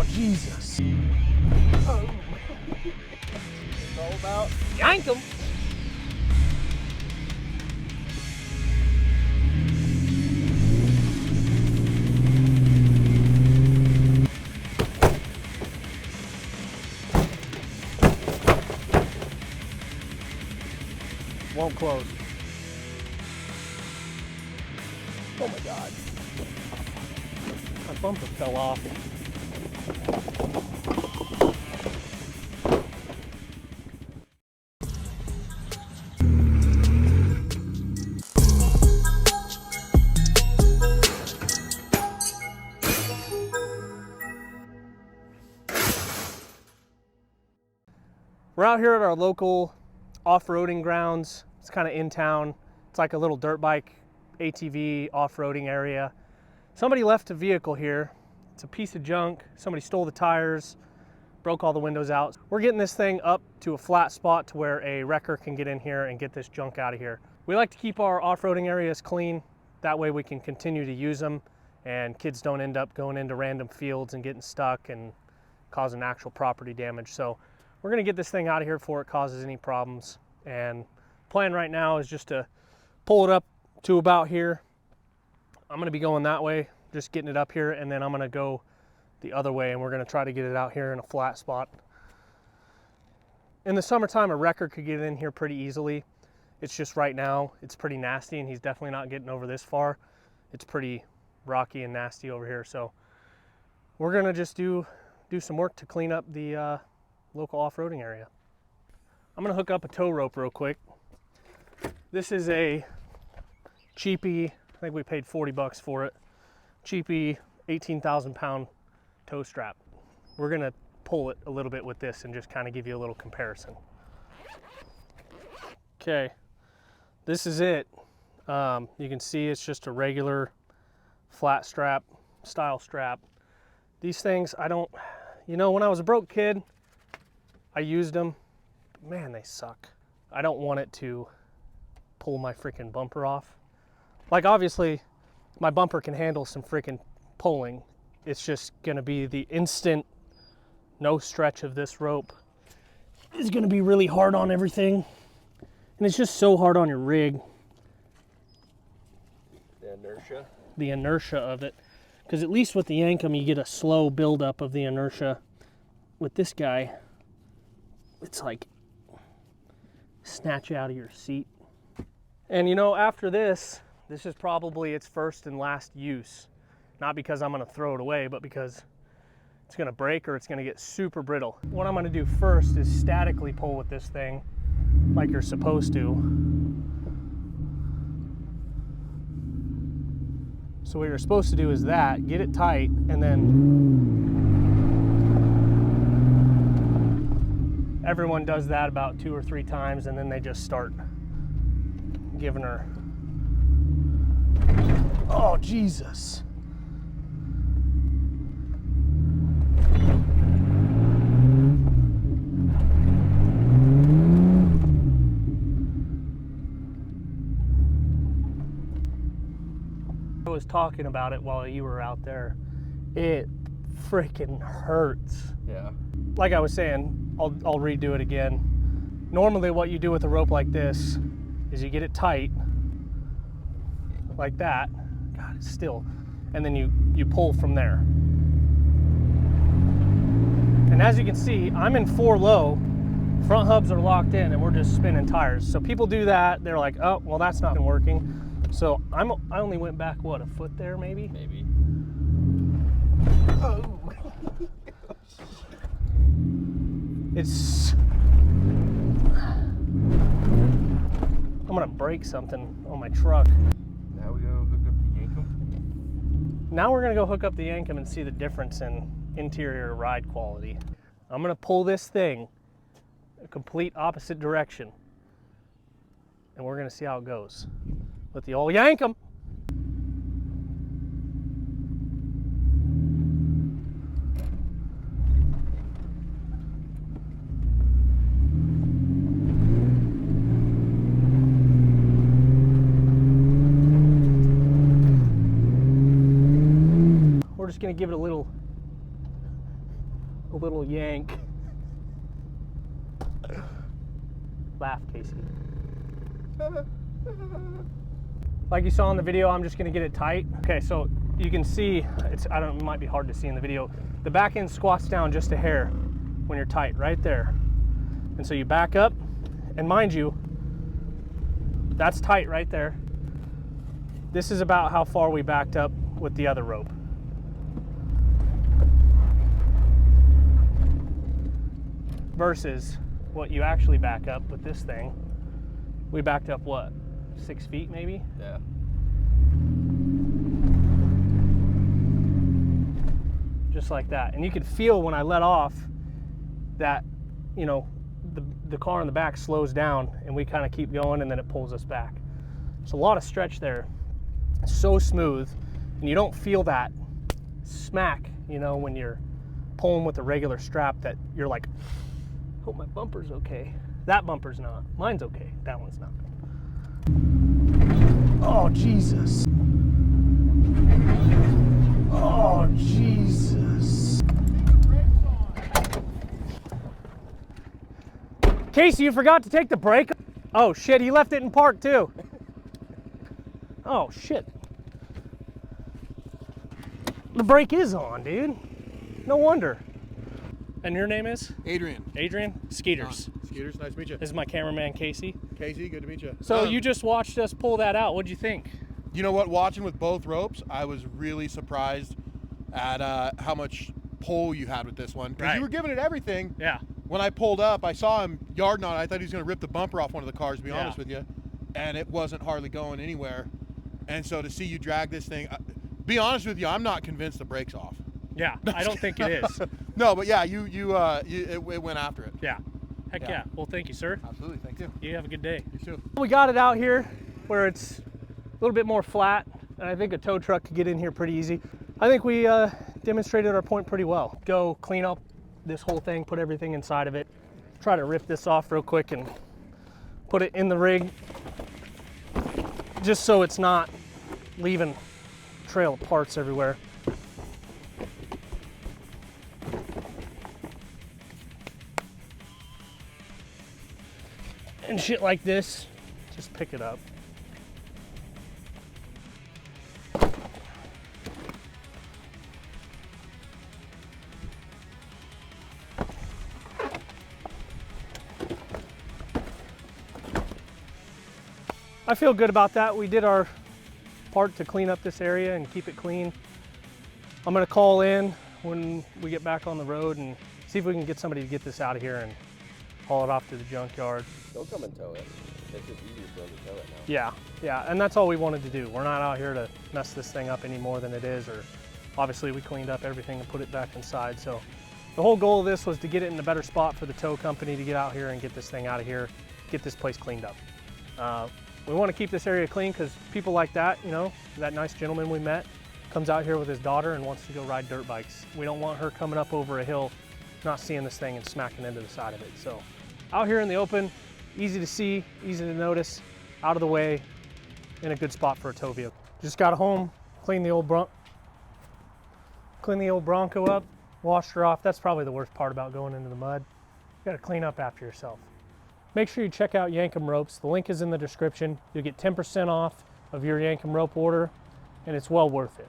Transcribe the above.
Oh, Jesus. Oh. It's all about yank 'em. Won't close. Oh my God. My bumper fell off. We're out here at our local off-roading grounds. It's kind of in town. It's like a little dirt bike, ATV off-roading area. Somebody left a vehicle here. It's a piece of junk. Somebody stole the tires, broke all the windows out. We're getting this thing up to a flat spot to where a wrecker can get in here and get this junk out of here. We like to keep our off-roading areas clean. That way we can continue to use them and kids don't end up going into random fields and getting stuck and causing actual property damage. So we're gonna get this thing out of here before it causes any problems. And plan right now is just to pull it up to about here. I'm gonna be going that way, just getting it up here, and then I'm gonna go the other way and we're gonna try to get it out here in a flat spot. In the summertime, a wrecker could get in here pretty easily. It's just right now, it's pretty nasty and he's definitely not getting over this far. It's pretty rocky and nasty over here. So we're gonna just do some work to clean up the local off-roading area. I'm gonna hook up a tow rope real quick. This is a cheapy, I think we paid 40 bucks for it. Cheapy 18,000 pound tow strap. We're gonna pull it a little bit with this and just kind of give you a little comparison. Okay, this is it. You can see it's just a regular flat strap, style strap. These things, you know, when I was a broke kid, I used them. Man, they suck. I don't want it to pull my freaking bumper off. Like, obviously, my bumper can handle some freaking pulling. It's just gonna be the instant no stretch of this rope is gonna be really hard on everything. And it's just so hard on your rig. The inertia? The inertia of it. Because at least with the Yankum, you get a slow buildup of the inertia. With this guy, it's like snatch you out of your seat. And you know, after this is probably its first and last use. Not because I'm gonna throw it away, but because it's gonna break or it's gonna get super brittle. What I'm gonna do first is statically pull with this thing like you're supposed to. So what you're supposed to do is that, get it tight, and then everyone does that about 2 or 3 times, and then they just start giving her. Oh, Jesus. I was talking about it while you were out there. It freaking hurts. Yeah. Like I was saying, I'll redo it again. Normally what you do with a rope like this is you get it tight, like that. God, it's still. And then you pull from there. And as you can see, I'm in 4 low, front hubs are locked in, and we're just spinning tires. So people do that, they're like, oh, well, that's not working. So I only went back, what, a foot there maybe? Maybe. Oh. It's, I'm gonna break something on my truck. Now we go hook up the Yankum. Now we're gonna go hook up the Yankum and see the difference in interior ride quality. I'm gonna pull this thing a complete opposite direction, and we're gonna see how it goes with the old Yankum. We're just gonna give it a little a little yank. Laugh, Casey. Like you saw in the video, I'm just gonna get it tight. Okay, so you can see, it might be hard to see in the video. The back end squats down just a hair when you're tight, right there. And so you back up, and mind you, that's tight right there. This is about how far we backed up with the other rope. Versus what you actually back up with this thing. We backed up what, 6 feet maybe? Yeah. Just like that. And you could feel when I let off that, you know, the car in the back slows down and we kind of keep going and then it pulls us back. There's a lot of stretch there. It's so smooth and you don't feel that smack, you know, when you're pulling with a regular strap that you're like, hope my bumper's okay. That bumper's not. Mine's okay. That one's not. Oh, Jesus. Oh, Jesus. Casey, you forgot to take the brake. Oh, shit, he left it in park, too. Oh, shit. The brake is on, dude. No wonder. And your name is? Adrian. Adrian? Skeeters. Skeeters, nice to meet you. This is my cameraman, Casey. Casey, good to meet you. So you just watched us pull that out. What'd you think? You know what, watching with both ropes, I was really surprised at how much pull you had with this one. Because Right. you were giving it everything. Yeah. When I pulled up, I saw him yarding on it. I thought he was going to rip the bumper off one of the cars, to be Yeah. honest with you. And it wasn't hardly going anywhere. And so to see you drag this thing, be honest with you, I'm not convinced the brake's off. Yeah, I don't think it is. No, but yeah, it went after it. Yeah. Heck Yeah. yeah. Well, thank you, sir. Absolutely, thank you. You have a good day. You too. We got it out here where it's a little bit more flat, and I think a tow truck could get in here pretty easy. I think we demonstrated our point pretty well. Go clean up this whole thing, put everything inside of it, try to rip this off real quick and put it in the rig just so it's not leaving a trail of parts everywhere. And shit like this, just pick it up. I feel good about that. We did our part to clean up this area and keep it clean. I'm gonna call in when we get back on the road and see if we can get somebody to get this out of here and haul it off to the junkyard. They'll come and tow it. It's just easier for them to tow it now. Yeah, and that's all we wanted to do. We're not out here to mess this thing up any more than it is, or obviously we cleaned up everything and put it back inside. So the whole goal of this was to get it in a better spot for the tow company to get out here and get this thing out of here, get this place cleaned up. We want to keep this area clean because people like that, you know, that nice gentleman we met comes out here with his daughter and wants to go ride dirt bikes. We don't want her coming up over a hill, not seeing this thing and smacking into the side of it. So out here in the open, easy to see, easy to notice, out of the way, in a good spot for a tow vehicle. Just got home, cleaned the old Bronco up, washed her off. That's probably the worst part about going into the mud. You got to clean up after yourself. Make sure you check out Yankum Ropes. The link is in the description. You'll get 10% off of your Yankum Rope order, and it's well worth it.